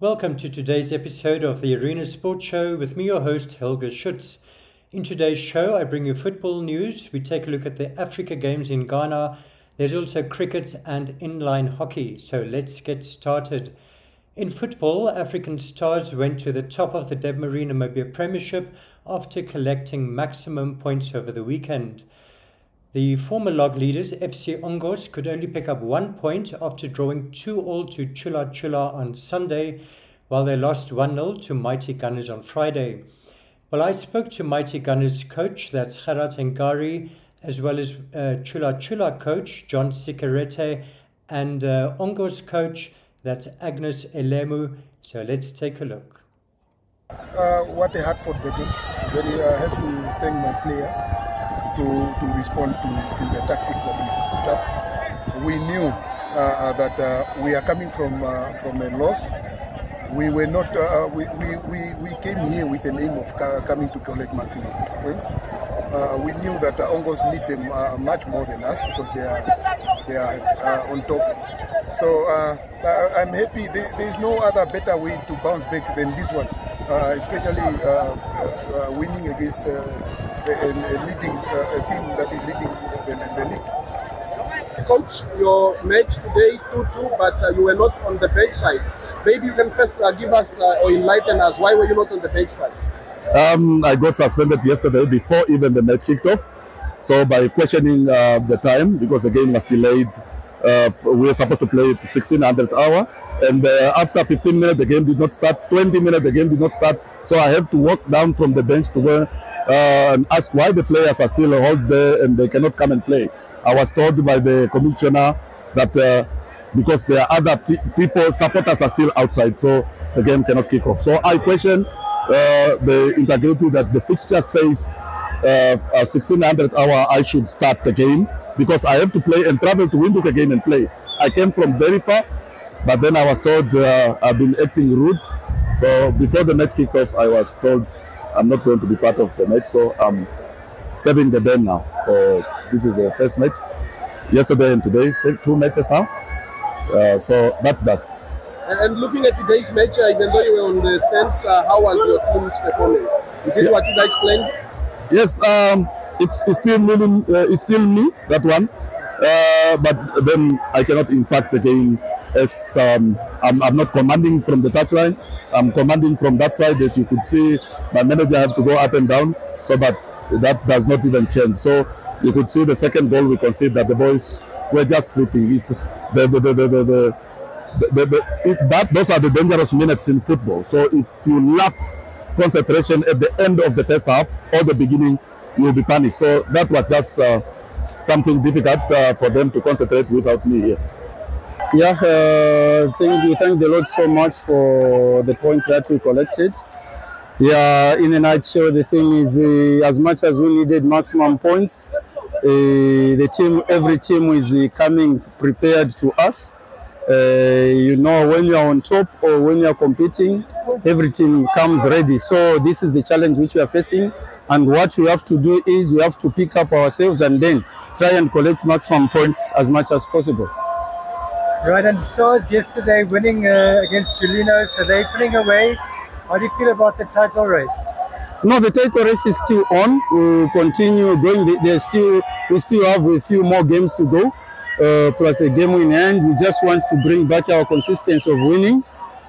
Welcome to today's episode of the Arena Sports Show with me, your host, Helge Schutz. In today's show, I bring you football news. We take a look at the Africa Games in Ghana. There's also cricket and inline hockey. So let's get started. In football, African Stars went to the top of the Debmarine Namibia Premiership after collecting maximum points over the weekend. The former log leaders, FC Ongos, could only pick up 1 point after drawing 2-2 to Chula Chula on Sunday, while they lost 1-0 to Mighty Gunners on Friday. Well, I spoke to Mighty Gunners coach, that's Gerard Ngari, as well as Chula Chula coach, John Sikerete, and Ongos coach, that's Agnes Elemu. So let's take a look. What a hard-fought battle. Very have to thank my players to respond to the tactics that we put up. We knew that we are coming from a loss. We were not. We came here with an aim of coming to collect maximum points. We knew that Ongos need them much more than us because they are on top. So I'm happy. There is no other better way to bounce back than this one, especially winning against a team that is leading the league. Coach, your match today 2-2, but you were not on the bench side. Maybe you can first give us or enlighten us, why were you not on the bench side? I got suspended yesterday before even the match kicked off. So by questioning the time, because the game was delayed, we were supposed to play at 1600 hour. And after 15 minutes, the game did not start. 20 minutes, the game did not start. So I have to walk down from the bench to go and ask why the players are still held there and they cannot come and play. I was told by the commissioner that because there are other people, supporters are still outside, so the game cannot kick off. So I question the integrity that the fixture says 1600 hour I should start the game because I have to play and travel to Windhoek again and play. I came from very far. But then I was told I've been acting rude. So before the match kicked off, I was told I'm not going to be part of the match. So I'm serving the ban now. This is the first match. Yesterday and today, 2 matches now. So that's that. And looking at today's match, even though you were on the stands, how was your team's performance? Is it what you guys planned? Yes, it's still me, that one. But then I cannot impact the game as I'm not commanding from the touchline. I'm commanding from that side. As you could see, my manager have to go up and down. So, but that does not even change. So you could see the second goal we conceded that the boys were just sleeping. Those are the dangerous minutes in football. So if you lapse concentration at the end of the first half or the beginning, you will be punished. So that was just something difficult for them to concentrate without me here. Yeah, we thank the Lord so much for the point that we collected. Yeah, in a nutshell, the thing is, as much as we needed maximum points, every team is coming prepared to us. You know, when you are on top or when you are competing, every team comes ready. So this is the challenge which we are facing. And what we have to do is we have to pick up ourselves and then try and collect maximum points as much as possible. Right, and Stars yesterday winning against Julino, so they're putting away. How do you feel about the title race? No, the title race is still on. We'll continue going. We still have a few more games to go, plus a game in hand. We just want to bring back our consistency of winning.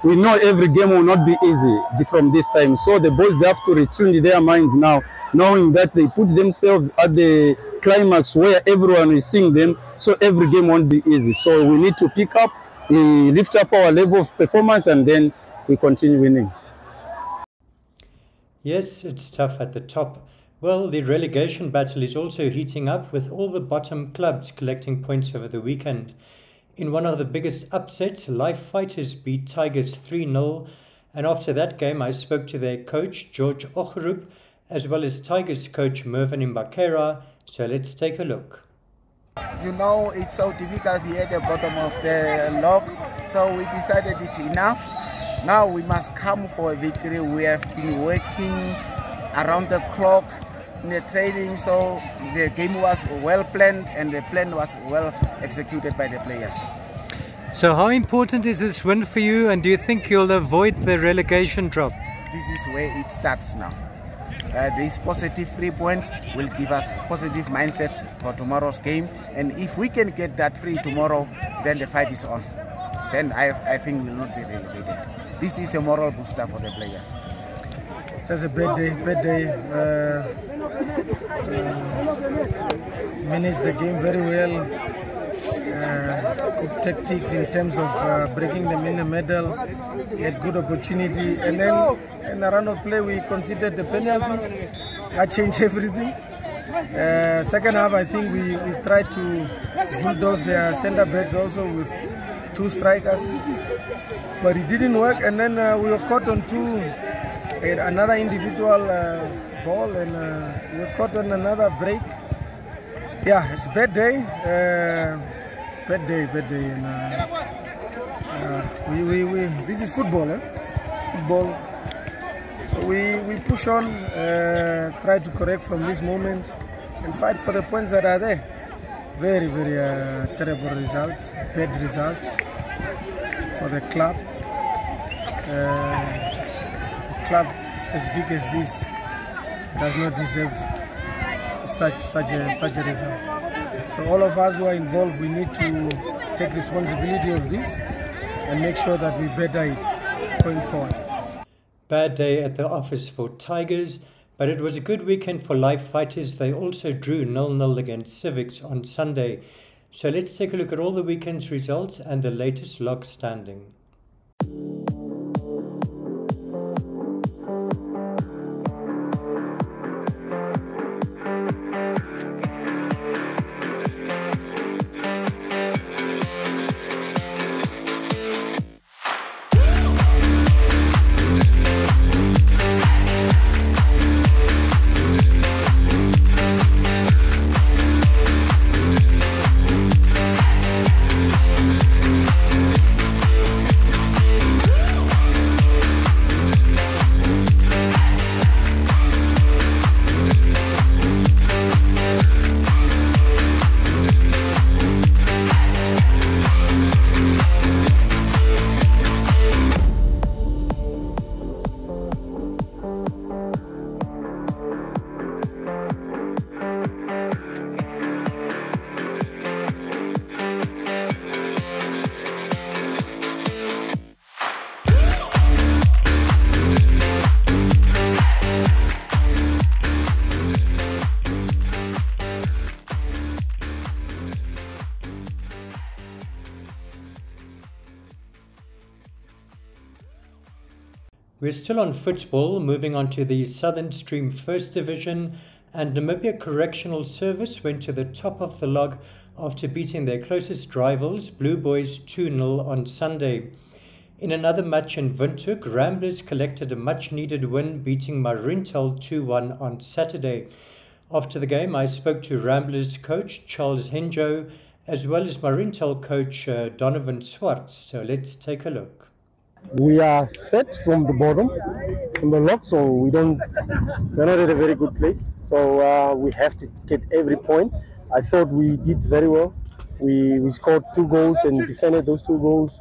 We know every game will not be easy from this time. So the boys, they have to retune their minds now, knowing that they put themselves at the climax where everyone is seeing them. So every game won't be easy. So we need to pick up, lift up our level of performance, and then we continue winning. Yes, it's tough at the top. Well, the relegation battle is also heating up with all the bottom clubs collecting points over the weekend. In one of the biggest upsets, Life Fighters beat Tigers 3-0. And after that game, I spoke to their coach, George Ocherup, as well as Tigers coach, Mervyn Mbakera. So let's take a look. You know, it's so difficult here at the bottom of the log. So we decided it's enough. Now we must come for a victory. We have been working around the clock in the training, so the game was well planned and the plan was well executed by the players. So how important is this win for you, and do you think you'll avoid the relegation drop? This is where it starts now. These positive 3 points will give us positive mindsets for tomorrow's game, and if we can get that 3 tomorrow, then the fight is on. Then I think we will not be relegated. This is a moral booster for the players. Just a bad day. Managed the game very well. Good tactics in terms of breaking them in the middle. We had good opportunity, and then in the run of play we conceded the penalty. That changed everything. Second half, I think we tried to bulldoze their centre backs also with 2 strikers, but it didn't work. And then we were caught on another individual ball, and we were caught on another break. Yeah, it's a bad day. Bad day. And this is football, It's football. So we push on, try to correct from these moments, and fight for the points that are there. Very terrible results, bad results for the club. A club as big as this does not deserve such a result. So all of us who are involved, we need to take responsibility of this and make sure that we better it going forward. Bad day at the office for Tigers, but it was a good weekend for Life Fighters. They also drew 0-0 against Civics on Sunday. So let's take a look at all the weekend's results and the latest log standing. We're still on football, moving on to the Southern Stream First Division, and Namibia Correctional Service went to the top of the log after beating their closest rivals, Blue Boys 2-0 on Sunday. In another match in Windhoek, Ramblers collected a much-needed win, beating Marintel 2-1 on Saturday. After the game, I spoke to Ramblers coach Charles Henjo, as well as Marintel coach Donovan Swartz. So let's take a look. We are set from the bottom in the log, so we're not at a very good place. So we have to get every point. I thought we did very well. We scored 2 goals and defended those 2 goals.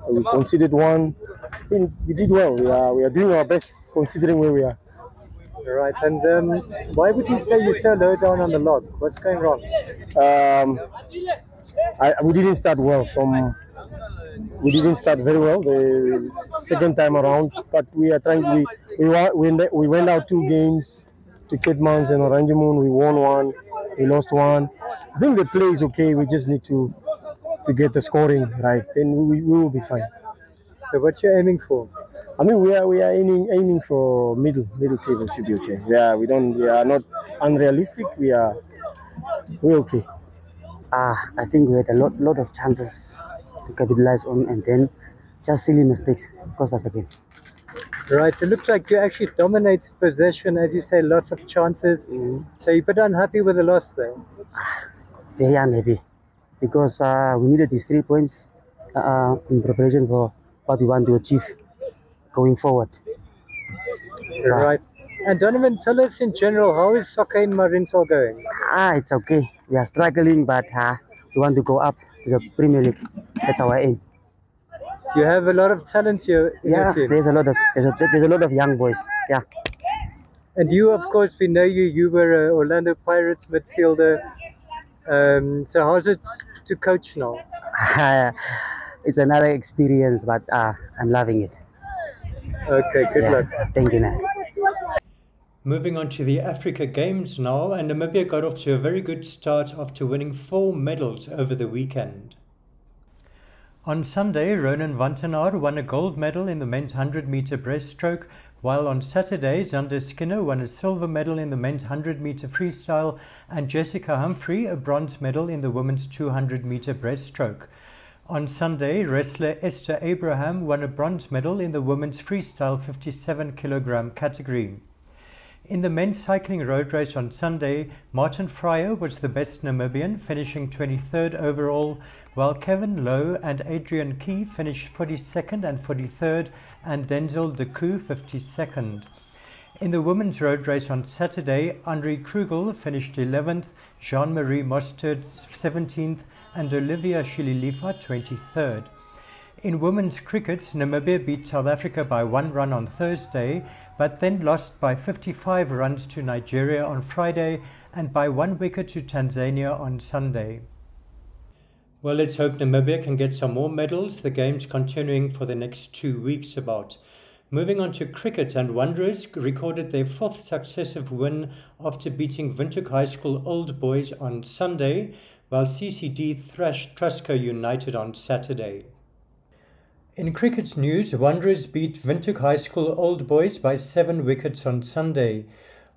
We conceded 1. I think we did well. We are doing our best considering where we are. Right, and why would you say you're so low down on the log? What's going wrong? We didn't start well. We didn't start very well the second time around, but we are trying. We went out 2 games to Kitmans and Oranjemund. We won 1, we lost 1. I think the play is okay. We just need to get the scoring right. Then we will be fine. So what you're aiming for? I mean, we are aiming for middle table should be okay. We are not unrealistic. We're okay. I think we had a lot of chances to capitalize on, and then just silly mistakes cost us the game. Right, it looked like you actually dominated possession, as you say, lots of chances. So you're a bit unhappy with the loss there? Very unhappy, because we needed these 3 points in preparation for what we want to achieve going forward. Right. And Donovan, tell us in general, how is soccer in Marintel going? It's okay. We are struggling, but we want to go up to the Premier League. That's our aim. You have a lot of talent here in your team. There's a lot of young boys. Yeah. And you, of course, we know you. You were an Orlando Pirates midfielder. So how's it to coach now? It's another experience, but I'm loving it. Okay, good luck. Thank you, man. Moving on to the Africa Games now, and Namibia got off to a very good start after winning 4 medals over the weekend. On Sunday, Ronan Vantenaar won a gold medal in the men's 100-meter breaststroke, while on Saturday, Zander Skinner won a silver medal in the men's 100-meter freestyle and Jessica Humphrey a bronze medal in the women's 200-meter breaststroke. On Sunday, wrestler Esther Abraham won a bronze medal in the women's freestyle 57-kilogram category. In the men's cycling road race on Sunday, Martin Fryer was the best Namibian, finishing 23rd overall, while Kevin Lowe and Adrian Key finished 42nd and 43rd, and Denzel Deku 52nd. In the women's road race on Saturday, Henri Krugel finished 11th, Jean-Marie Mostert 17th, and Olivia Shililifa 23rd. In women's cricket, Namibia beat South Africa by 1 run on Thursday, but then lost by 55 runs to Nigeria on Friday and by 1 wicket to Tanzania on Sunday. Well, let's hope Namibia can get some more medals. The game's continuing for the next 2 weeks about. Moving on to cricket, and Wanderers recorded their 4th successive win after beating Windhoek High School Old Boys on Sunday, while CCD thrashed Trusco United on Saturday. In cricket news, Wanderers beat Windhoek High School Old Boys by 7 wickets on Sunday.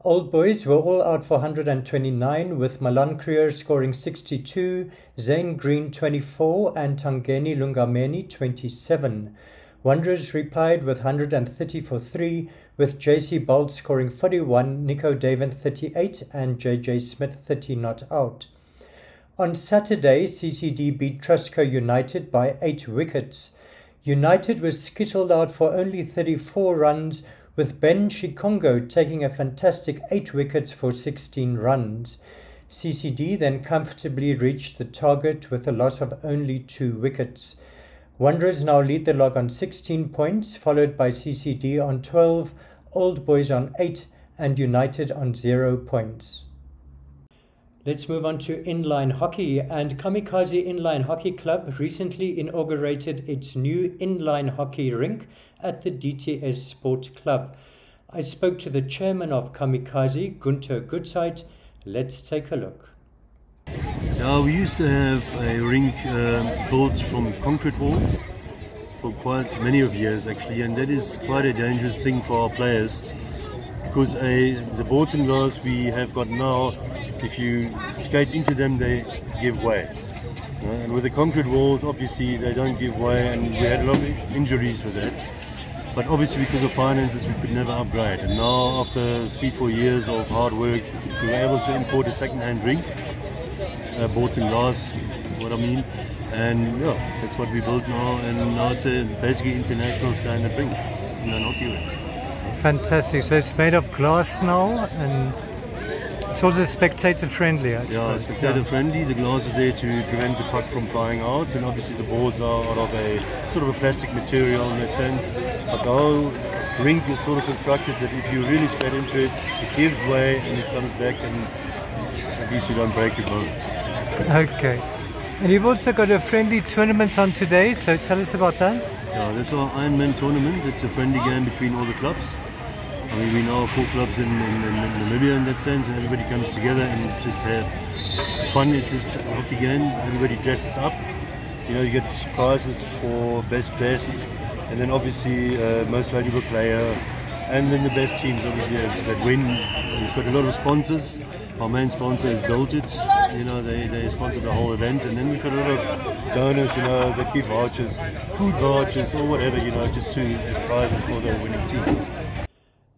Old Boys were all out for 129, with Malan Krier scoring 62, Zane Green 24 and Tangeni Lungameni 27. Wanderers replied with 130 for 3, with JC Bolt scoring 41, Nico Daven 38 and JJ Smith 30 not out. On Saturday, CCD beat Trusco United by 8 wickets. United was skittled out for only 34 runs, with Ben Shikongo taking a fantastic 8 wickets for 16 runs. CCD then comfortably reached the target with a loss of only 2 wickets. Wanderers now lead the log on 16 points, followed by CCD on 12, Old Boys on 8 and United on 0 points. Let's move on to inline hockey, and Kamikaze Inline Hockey Club recently inaugurated its new inline hockey rink at the DTS Sport Club. I spoke to the chairman of Kamikaze, Gunter Goodside. Let's take a look. Yeah, we used to have a rink built from concrete walls for quite many of years actually, and that is quite a dangerous thing for our players, because the boards and glass we have got now, if you skate into them, they give way. And with the concrete walls, obviously, they don't give way, and we had a lot of injuries with that. But obviously, because of finances, we could never upgrade. And now, after 3-4 years of hard work, we were able to import a second-hand rink, boards and glass, what I mean. And yeah, that's what we built now, and now it's a basically international standard rink in an hockey rink. Fantastic. So it's made of glass now, and it's also spectator friendly, I suppose. Yeah, spectator friendly. The glass is there to prevent the puck from flying out, and obviously the boards are out of a sort of a plastic material in that sense. But the whole rink is sort of constructed that if you really skate into it, it gives way and it comes back, and at least you don't break your bones. Okay. And you've also got a friendly tournament on today, so tell us about that. Yeah, that's our Ironman tournament. It's a friendly game between all the clubs. I mean, we know 4 clubs in Namibia in that sense, and everybody comes together and just have fun. It's just a hockey game. Everybody dresses up. You know, you get prizes for best dressed, and then obviously most valuable player, and then the best teams obviously that win. We've got a lot of sponsors. Our main sponsor is Built It. You know, they sponsor the whole event, and then we've got a lot of donors, you know, that give vouchers, food vouchers or whatever, you know, just as prizes for the winning teams.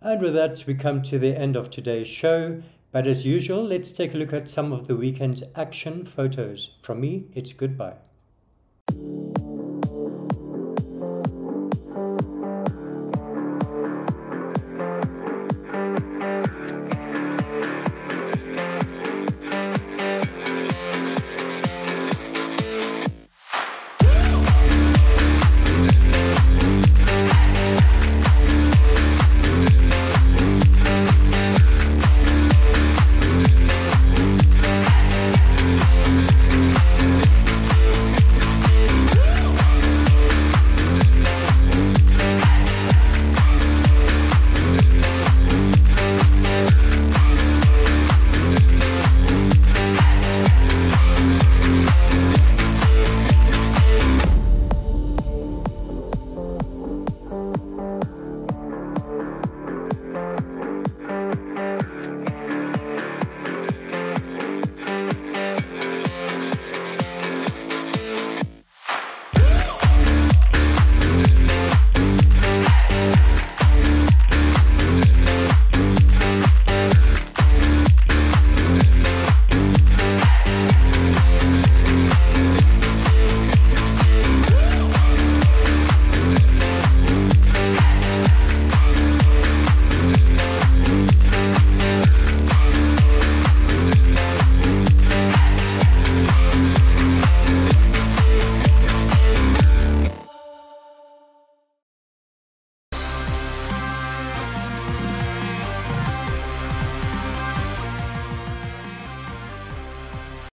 And with that, we come to the end of today's show. But as usual, let's take a look at some of the weekend's action photos. From me, it's goodbye.